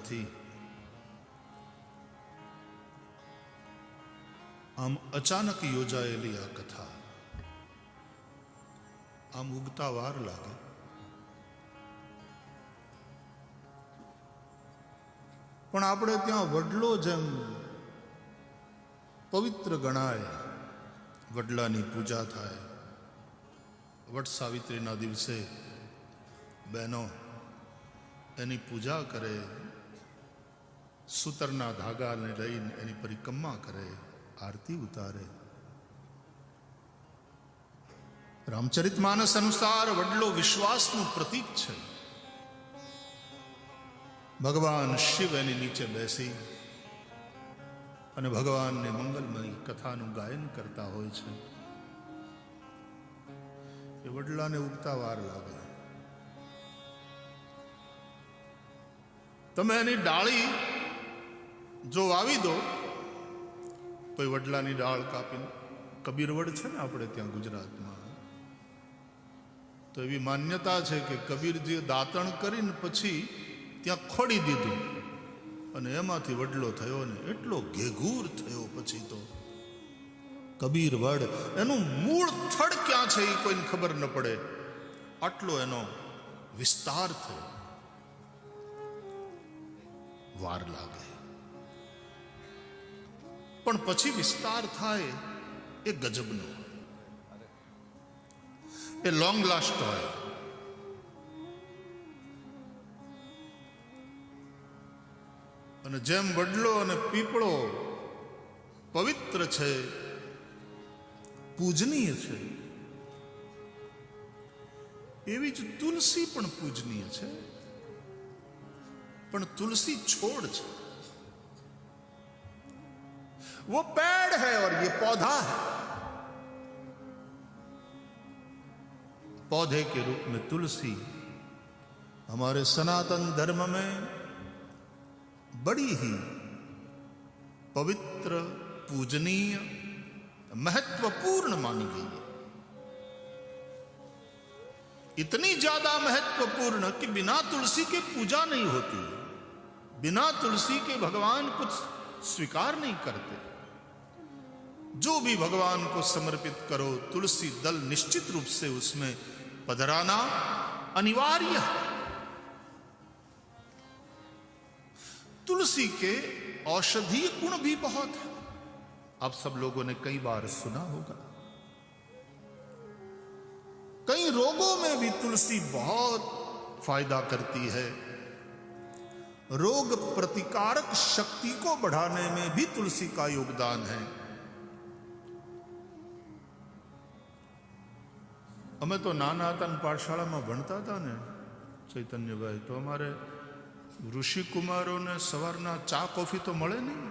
નથી. આમ અચાનક યોજાયેલી આ કથા આમ ઉગતા વાર લાગે, પણ આપણે ત્યાં વડલો જેમ પવિત્ર ગણાય, વડલાની પૂજા થાય. વટ સાવિત્રીના દિવસે બહેનો એની પૂજા કરે, સૂતરના ધાગાને લઈને એની પરિક્રમા કરે, આરતી ઉતારે. રામચરિતમાનસ અનુસાર વડલો વિશ્વાસનું પ્રતીક છે. ભગવાન શિવ એની નીચે બેસી અને ભગવાનને મંગલમય કથાનું ગાયન કરતા હોય છે. એ વડલાને ઉગતા વાર લાગે. તમે એની ડાળી જો વાવી દો તો એ વડલાની ડાળ કાપીને, કબીરવડ છે ને આપણે ત્યાં ગુજરાતમાં, તો એવી માન્યતા છે કે કબીરજીએ દાંતણ કરીને પછી ત્યાં ખોડી દીધું અને એમાંથી વડલો થયો ને એટલો ઘેઘૂર થયો. પછી તો કબીર વડ, એનું મૂળ થડ ક્યાં છે એ કોઈને ખબર ન પડે, આટલો એનો વિસ્તાર થયો. વાર લાગે, પણ પછી વિસ્તાર થાય એ ગજબનો, એ લોંગ લાસ્ટ હોય. અને જેમ વડલો અને પીપળો પવિત્ર છે, પૂજનીય છે, એવી જ તુલસી પણ પૂજનીય છે. પણ તુलसी छोड़ છે, वो पेड़ है और ये पौधा है. पौधे के रूप में तुलसी हमारे सनातन धर्म में बड़ी ही पवित्र, पूजनीय, महत्वपूर्ण मानी गई है. इतनी ज्यादा महत्वपूर्ण कि बिना तुलसी के पूजा नहीं होती, बिना तुलसी के भगवान कुछ स्वीकार नहीं करते. जो भी भगवान को समर्पित करो, तुलसी दल निश्चित रूप से उसमें पधराना अनिवार्य है. तुलसी के औषधीय गुण भी बहुत है. आप सब लोगों ने कई बार सुना होगा, कई रोगों में भी तुलसी बहुत फायदा करती है. रोग प्रतिकारक शक्ति को बढ़ाने में भी तुलसी का योगदान है. અમે તો નાના હતા ને પાઠશાળામાં ભણતા હતા ને ચૈતન્યભાઈ, તો અમારે ઋષિકુમારોને સવારના ચા કોફી તો મળે નહીં,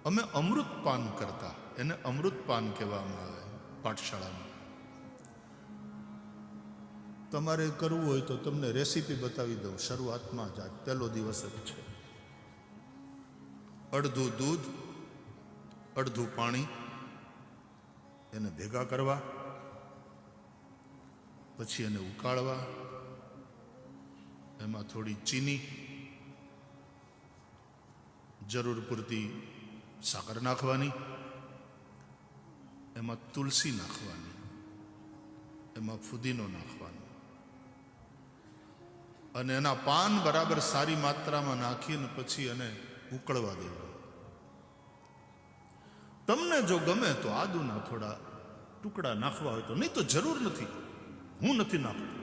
અમે અમૃતપાન કરતા. એને અમૃતપાન કહેવામાં આવે પાઠશાળામાં. તમારે કરવું હોય તો તમને રેસીપી બતાવી દઉં. શરૂઆતમાં જ, આજ પહેલો દિવસ જ છે. અડધું દૂધ, અડધું પાણી, એને ભેગા કરવા, પછી એને ઉકાળવા, એમાં થોડી ચીની, જરૂર પૂરતી સાકર નાખવાની, એમાં તુલસી નાખવાની, એમાં ફુદીનો નાખવાનો અને એના પાન બરાબર સારી માત્રામાં નાખીને પછી એને ઉકળવા દેવાનું. તમને જો ગમે તો આદુના થોડા ટુકડા નાખવા હોય તો, નહીં તો જરૂર નથી. હું નથી નાખતો.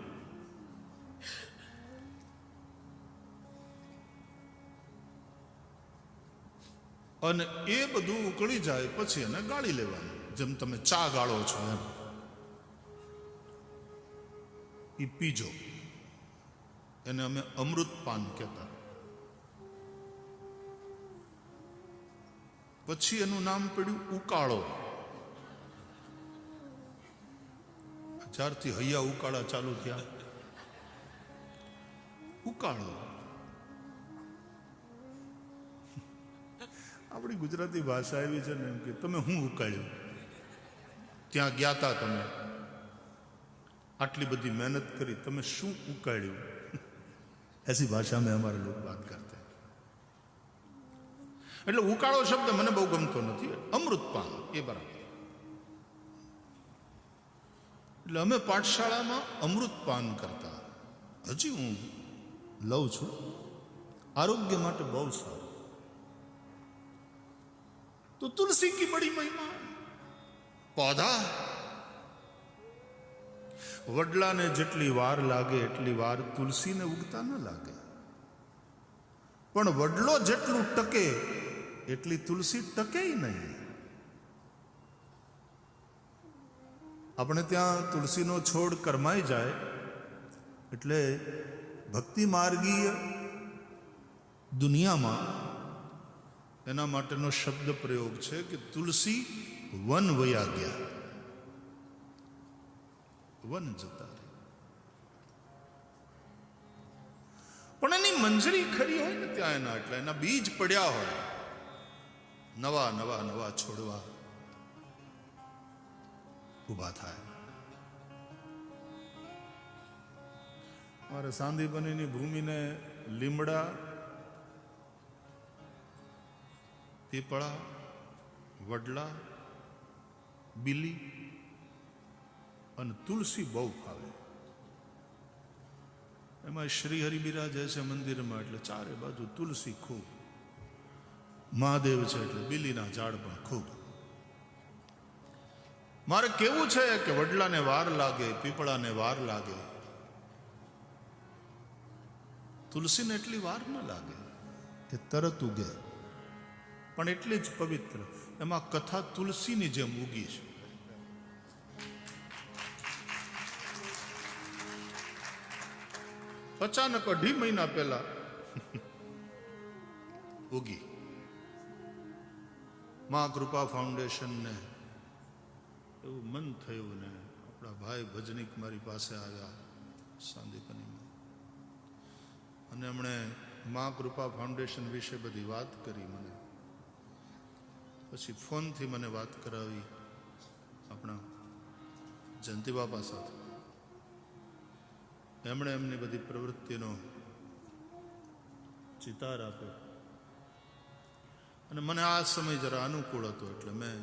અને એ બધું ઉકળી જાય પછી એને ગાળી લેવાનું, જેમ તમે ચા ગાળો છો એમ. એ પીજો. એને અમે અમૃતપાન કહેતા. પછી એનું નામ પડ્યું ઉકાળો. જ્યારથી હૈયા ઉકાળા ચાલુ થયા, ઉકાળો. આપણી ગુજરાતી ભાષા એવી છે ને એમ કે તમે હું ઉકાળ્યું, ત્યાં ગયા તા તમે, આટલી બધી મહેનત કરી, તમે શું ઉકાળ્યું? ऐसी भाषा में हमारे लोग बात करते हैं. એટલે ઉકાળો શબ્દ મને બહુ ગમતો નથી, અમૃતપાન એ બરાબર. એટલે અમે પાઠશાળામાં અમૃતપાન કરતા, હજી હું લઉં છું, આરોગ્ય માટે બહુ સારું. તો તુલસી કી બડી મહિમા. પૌધા વડલાને જેટલી વાર લાગે એટલી વાર તુલસીને ઉગતા ન લાગે, પણ વડલો જેટલું ટકે એટલી તુલસી ટકે નહીં. આપણે ત્યાં તુલસીનો છોડ કરમાઈ જાય એટલે ભક્તિ માર્ગીય દુનિયામાં એના માટેનો શબ્દ પ્રયોગ છે કે તુલસી વન વયા ગયા, વન જતા રહે. પણ એની મંજરી ખરી હોય ને ત્યાં એના, એટલે એના બીજ પડ્યા હોય, નવા નવા નવા છોડવા ઉભા થાય. મારે સાંદીપનીની ભૂમિને લીમડા, પીપળા, વડલા, બીલી અને તુલસી બહુ ફાવે. એમાં શ્રી હરિ બિરાજે છે મંદિરમાં એટલે ચારે બાજુ તુલસી ખૂબ. મહાદેવ છે એટલે બીલીના ઝાડ પણ ખૂબ. મારે કેવું છે કે વડલાને વાર લાગે, પીપળાને વાર લાગે, તુલસીને એટલી વાર ન લાગે, એ તરત ઉગે, પણ એટલી જ પવિત્ર. એમાં કથા તુલસીની જેમ ઉગી છે. અચાનક 2.5 મહિના પહેલા ઉગી. મા કૃપા ફાઉન્ડેશનને એવું મન થયું ને આપણા ભાઈ ભજનીક મારી પાસે આવ્યા સાંદીપનીમાં, અને એમણે મા કૃપા ફાઉન્ડેશન વિશે બધી વાત કરી મને. પછી ફોનથી મને વાત કરાવી આપણા જયંતિ બાપા સાથે. એમણે એમની બધી પ્રવૃત્તિનો ચિતાર આપ્યો, અને મને આ સમય જરા અનુકૂળ હતો એટલે મેં,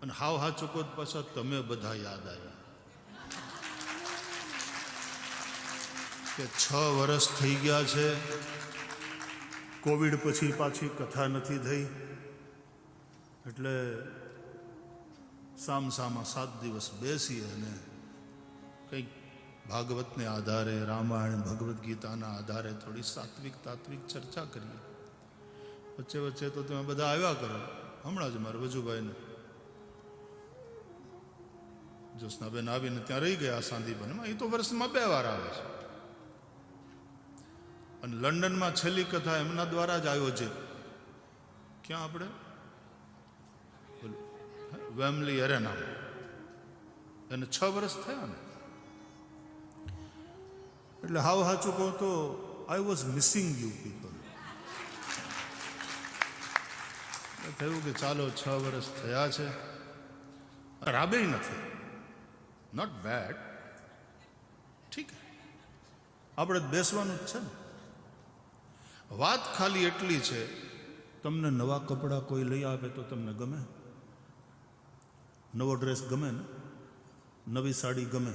અને હાવ હાચુકો પાછા તમે બધા યાદ આવ્યા કે 6 વર્ષ થઈ ગયા છે, કોવિડ પછી પાછી કથા નથી થઈ, એટલે સામસામા 7 દિવસ બેસીએ અને કંઈક ભાગવતને આધારે, રામાયણ ભગવદ્ ગીતાના આધારે થોડી સાત્વિક તાત્વિક ચર્ચા કરીએ. વચ્ચે વચ્ચે તો તમે બધા આવ્યા કરો. હમણાં જ મારે વજુભાઈને જ્યોત્સનાબેન આવીને ત્યાં રહી ગયા સાંદીપનમાં. એ તો વર્ષમાં 2 વાર આવે છે. અને લંડનમાં છેલ્લી કથા એમના દ્વારા જ આયોજિત. ક્યાં આપણે વેમલી એરેનામાં. એને 6 વર્ષ થયા ને. એટલે હાવ હાચું કહું તો I was missing you people. થયું કે ચાલો 6 વર્ષ થયા છે, રાબે નથી, નોટ બેડ, ઠીક, આપણે બેસવાનું જ છે ને. વાત ખાલી એટલી છે, તમને નવા કપડાં કોઈ લઈ આવે તો તમને ગમે? નવો ડ્રેસ ગમે ને? નવી સાડી ગમે?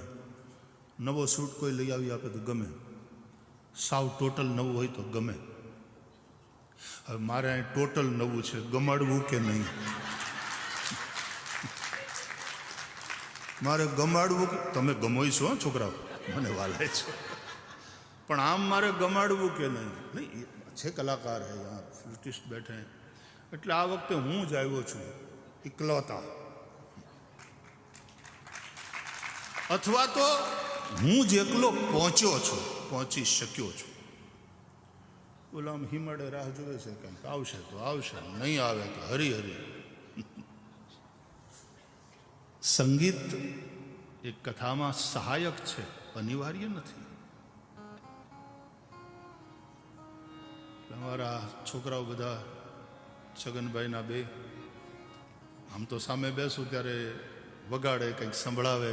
નવો સૂટ કોઈ લઈ આવી આપે તો ગમે? સાવ ટોટલ નવું હોય તો ગમે? હવે મારે અહીં ટોટલ નવું છે, ગમાડવું કે નહીં? મારે ગમાડવું? તમે ગમોય છો છોકરાઓ, મને વાલે છો, પણ આમ મારે ગમાડવું કે નહીં? નહીં, છે કલાકાર હે યાર, ફ્લુટિસ્ટ બેઠે. એટલે આ વખતે હું જ આવ્યો છું એકલોતા, અથવા તો હું જ એકલો પહોંચ્યો છું, પહોંચી શક્યો છું. ઓલા આમ હિમાડે રાહ જોવે છે, કંઈક આવશે તો આવશે, નહીં આવે તો હરી હરી. સંગીત એક કથામાં સહાયક છે, અનિવાર્ય નથી. અમારા છોકરાઓ બધા, છગનભાઈના 2, આમ તો સામે બેસું ત્યારે વગાડે, કંઈક સંભળાવે.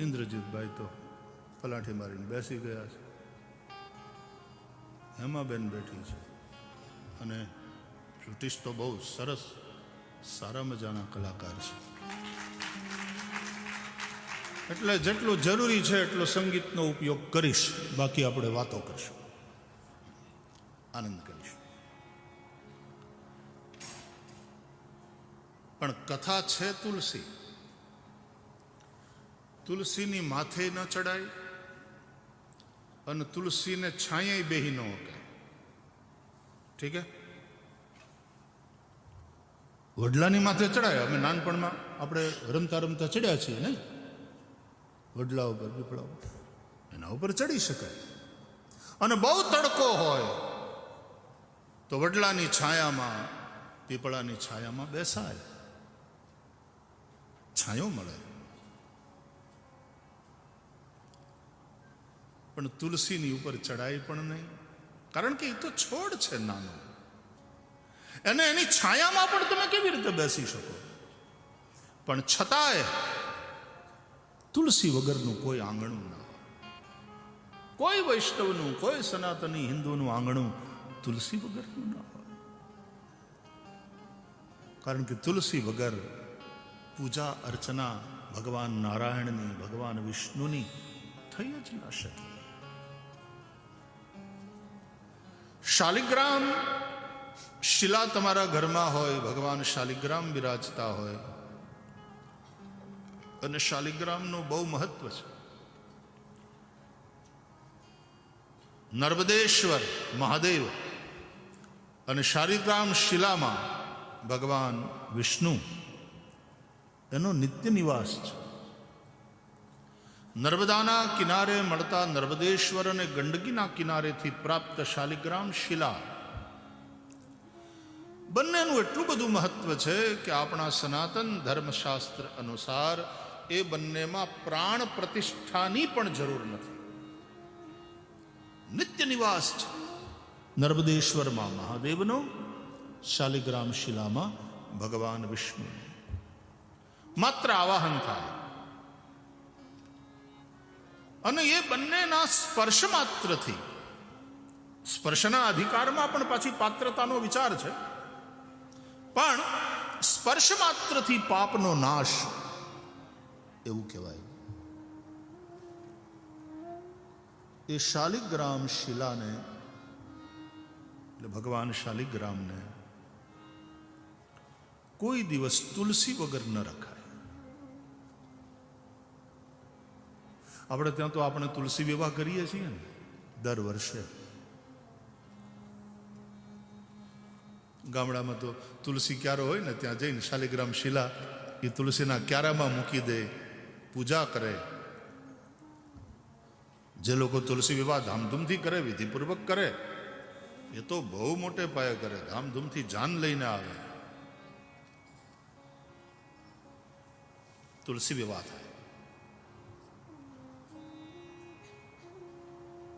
ઇન્દ્રજીતભાઈ તો પલાઠી મારીને બેસી ગયા છે. હેમાબેન બેઠી છે. અને શ્રુતિશ તો બહુ સરસ સારા મજાના કલાકાર છે. એટલે જેટલું જરૂરી છે એટલો સંગીતનો ઉપયોગ કરીશ, બાકી આપણે વાતો કરીશું, આનંદ કરીશું. પણ કથા છે તુલસી. તુલસીની માથે ન ચડાય અને તુલસીને છાંયે બેહી ન હકાય. ઠીક હે? વડલાની માથે ચડાય. અમે નાનપણમાં આપણે રમતા રમતા ચડ્યા છીએ ને, વડલા ઉપર પીપળા ઉપર, એના ઉપર ચડી શકાય. અને બહુ તડકો હોય તો વડલાની છાયામાં, પીપળાની છાયામાં બેસાય, છાંયો મળે. પણ તુલસીની ઉપર ચડાય પણ નહીં, કારણ કે એ તો છોડ છે નાનો, અને એની છાયામાં પણ તમે કેવી રીતે બેસી શકો? પણ છતાંય તુલસી વગરનું કોઈ આંગણું ના હોય. કોઈ વૈષ્ણવનું, કોઈ સનાતની હિન્દુનું આંગણું તુલસી વગરનું ના હોય. કારણ કે તુલસી વગર પૂજા અર્ચના ભગવાન નારાયણની, ભગવાન વિષ્ણુની થઈ જ ના શકે. શાલિગ્રામ શિલા તમારા ઘરમાં હોય, ભગવાન શાલિગ્રામ બિરાજતા હોય, અને શાલિગ્રામનું બહુ મહત્વ છે. નર્મદેશ્વર મહાદેવ અને શાલિગ્રામ શિલામાં ભગવાન વિષ્ણુ, એનો નિત્ય નિવાસ છે. નર્મદાના કિનારે મળતા નર્મદેશ્વર અને ગંડકીના કિનારેથી પ્રાપ્ત શાલિગ્રામ શિલા, બંનેનું એટલું બધું મહત્વ છે કે આપણા સનાતન ધર્મશાસ્ત્ર અનુસાર એ બંનેમાં પ્રાણ પ્રતિષ્ઠાની પણ જરૂર નથી. નિત્ય નિવાસ છે નર્મદેશ્વરમાં મહાદેવનો, શાલિગ્રામ શિલામાં ભગવાન વિષ્ણુ. માત્ર આવાહન થાય અને એ બંનેના સ્પર્શ માત્રથી, સ્પર્શના અધિકારમાં પણ પાછી પાત્રતાનો વિચાર છે, પણ સ્પર્શ માત્રથી પાપનો નાશ, એવું કહેવાય. એ શાલિગ્રામ શિલાને, એટલે ભગવાન શાલિગ્રામને કોઈ દિવસ તુલસી વગર ન રખાય. આપણે ત્યાં તો આપણે તુલસી વિવાહ કરીએ છીએ ને દર વર્ષે. ગામડામાં તો તુલસી ક્યારો હોય ને, ત્યાં જઈને શાલિગ્રામ શિલા એ તુલસીના ક્યારામાં મૂકી દે, પૂજા કરે. જે લોકો તુલસી વિવાહ ધામધૂમથી કરે, વિધિપૂર્વક કરે, એ તો બહુ મોટે પાયે કરે, ધામધૂમથી જાન લઈને આવે, તુલસી વિવાહ થાય.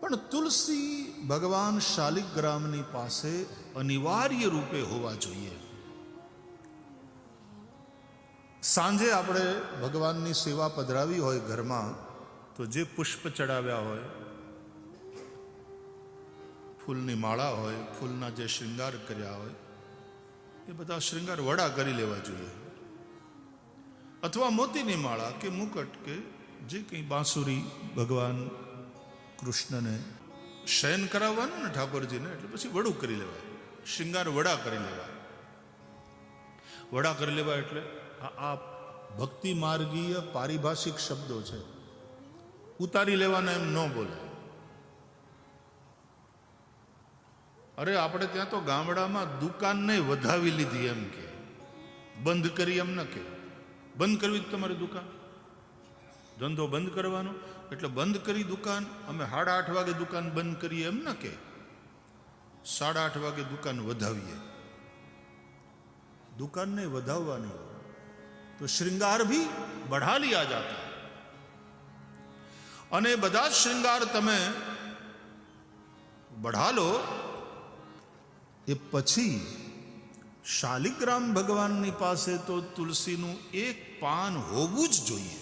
પણ તુલસી ભગવાન શાલિગ્રામની પાસે અનિવાર્ય રૂપે હોવા જોઈએ. સાંજે આપણે ભગવાનની સેવા પધરાવી હોય ઘરમાં, તો જે પુષ્પ ચડાવ્યા હોય, ફૂલની માળા હોય, ફૂલના જે શૃંગાર કર્યા હોય, એ બધા શૃંગાર વડા કરી લેવા જોઈએ. અથવા મોતીની માળા કે મુકટ કે જે કંઈ બાંસુરી ભગવાન કૃષ્ણને શયન કરાવવાનું ને ઠાકોરજીને, એટલે પછી વડું કરી લેવાય, શૃંગાર વડા કરી લેવાય. વડા કરી લેવાય એટલે આ ભક્તિ માર્ગીય પારિભાષિક શબ્દો છે, ઉતારી લેવાના એમ ન બોલે. અરે આપણે ત્યાં તો ગામડામાં દુકાનને વધાવી લીધી એમ કે, બંધ કરી એમ ન કે. બંધ કરવી તમારી દુકાન, ધંધો બંધ કરવાનો એટલે બંધ કરી દુકાન. અમે 8:30 વાગે દુકાન બંધ કરીએ એમ ન કે, 8:30 વાગે દુકાન વધાવીએ. दुकान ने વધાવવાની तो श्रृंगार भी बढ़ा लिया जाता है। અને બધા શ્રૃંગાર તમે बढ़ा लो એ પછી શાલિગ્રામ ભગવાનની પાસે તો તુલસીનું એક પાન હોવું જ જોઈએ।